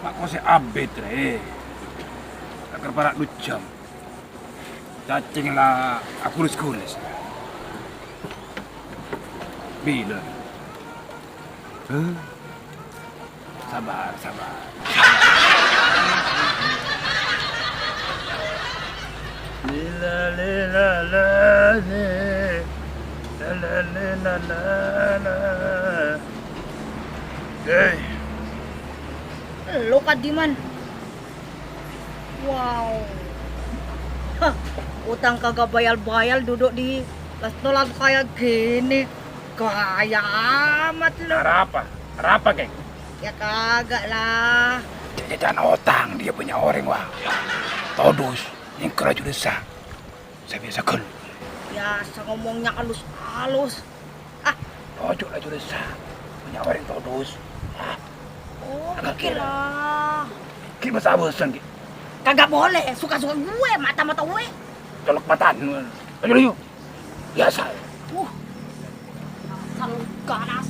Mak kau si abet re. Agar parak lu jam. Cacing lah aku kulis. Bila? Sabar. Lila lila la le. La. Hey. Lo Kadiman. Wow. Hah, utang kagak bayal-bayal duduk di restoran kayak gini. Kaya amat lo. Apa, geng? Ya kagak lah. Jajan otang dia punya orang wah. Todus, yang keraju desa. Saya biasa kan. Biasa ngomongnya halus-halus. Ojo laju desa. Punya orang todus. Oh, Agak kira. Kita sabosan, Ki. Kagak boleh, suka-suka gue, mata-mata gue. Colok mataan. Ayo. Biasa. Asal ganas.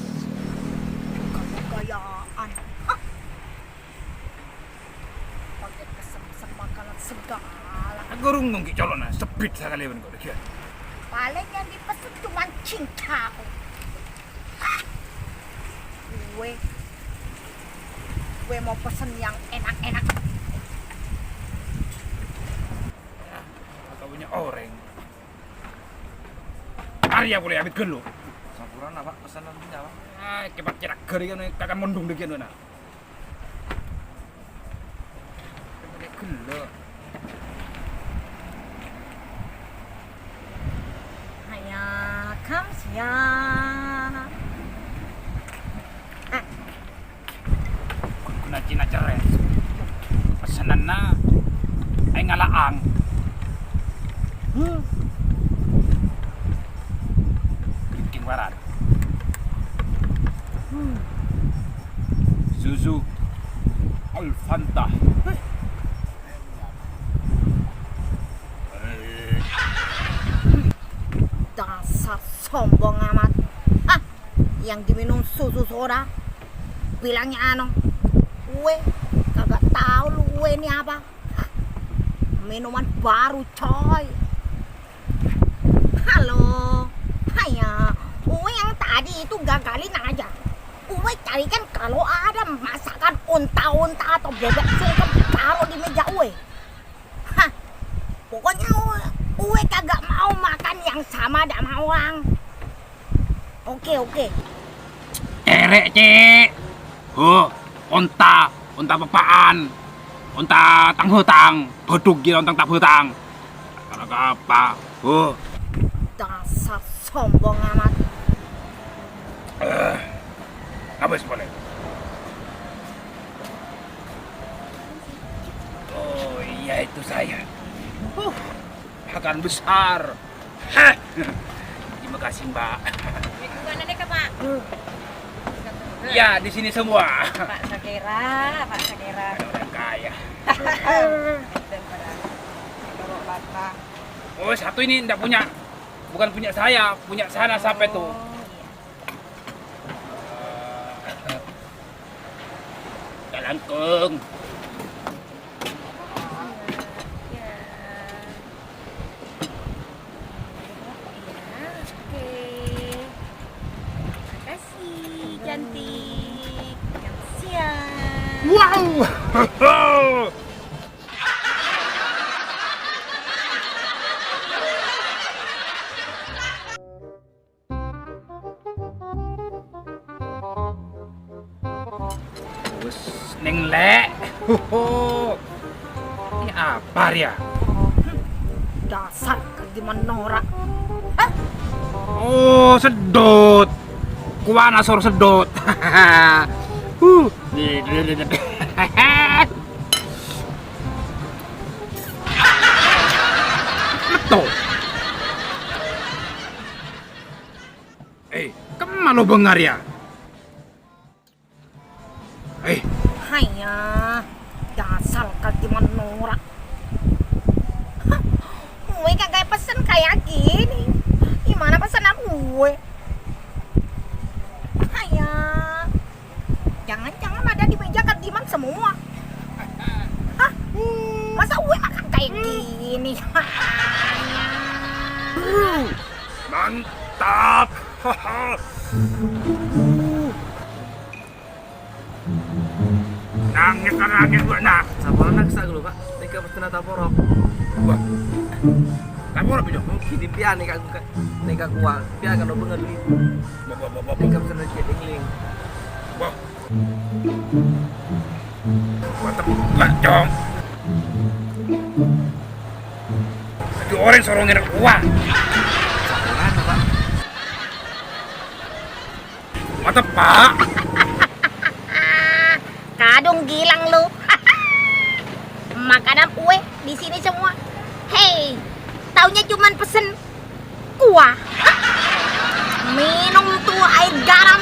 Gaya-gayaan. Pakai pesen-pesen makanan segala. Aku runggung Ki colokna, sepit sekali ben kok dia. Paling yang dipesen cuma cincau. Gue mau pesen yang enak-enak. Atau punya orang. Arya boleh ambil gelo. Sampurna Pak, pesanan punya Pak. Kepak cerak geri kan kakak mendung dikit na. Pakai gelo. Hanya kamsia. Kuna Cina ceres. Pesananna ay ngalaang. Keriting warat. Susu Alfanta. Dasar sombong amat. Yang diminum susu soda. Bilangnya ano? Gue kagak tahu lu gue ini apa. Minuman baru coy. Halo. Haya, gue yang tadi itu gagalin aja. Gue carikan kalau ada masakan unta-unta atau bebek sungkem taruh di meja gue. Pokoknya gue kagak mau makan yang sama sama orang. Oke. Erek, Cik. Onta pepaan. Onta tang hutang. Bedug gitu ontang tak hutang. Kalau apa? Dasar sombong amat. Habis boleh. Oh iya itu saya. Akan besar. Terima kasih Mbak. Gimana deh Pak? Ya di sini semua. Pak Sakira. Orang kaya. Dan pada dorong lata. Oh satu ini enggak punya, bukan punya saya, punya sana sampai tuh. Langkung. Cantik, yang siang. Wow. Wes neng lek. Ini apa ya? Dasar Kadiman norak. Oh, sedot. Kuana sor sedot. Betul. Kemana bengar ya? Hanya dasar Kadiman norak. Gue kagak pesen kayak gini. Gimana pesanan gue? Hanya jangan-jangan ada di meja Kadiman semua. Nangis gua nak. Sabar naksa dulu pak. Nika pasti nata porok. Wah. Kamu apa jo? Kini pian nika kuat. Pian kan lo bengal duit. Nika pasti nata ingling. Wah. Mantap lah jong. Itu orang sorongin uang. Sabaran pak. Mantap pak. Kadung gilang lu. Makanan kue di sini semua. Hei, taunya cuman pesen kuah. Minum tuh air garam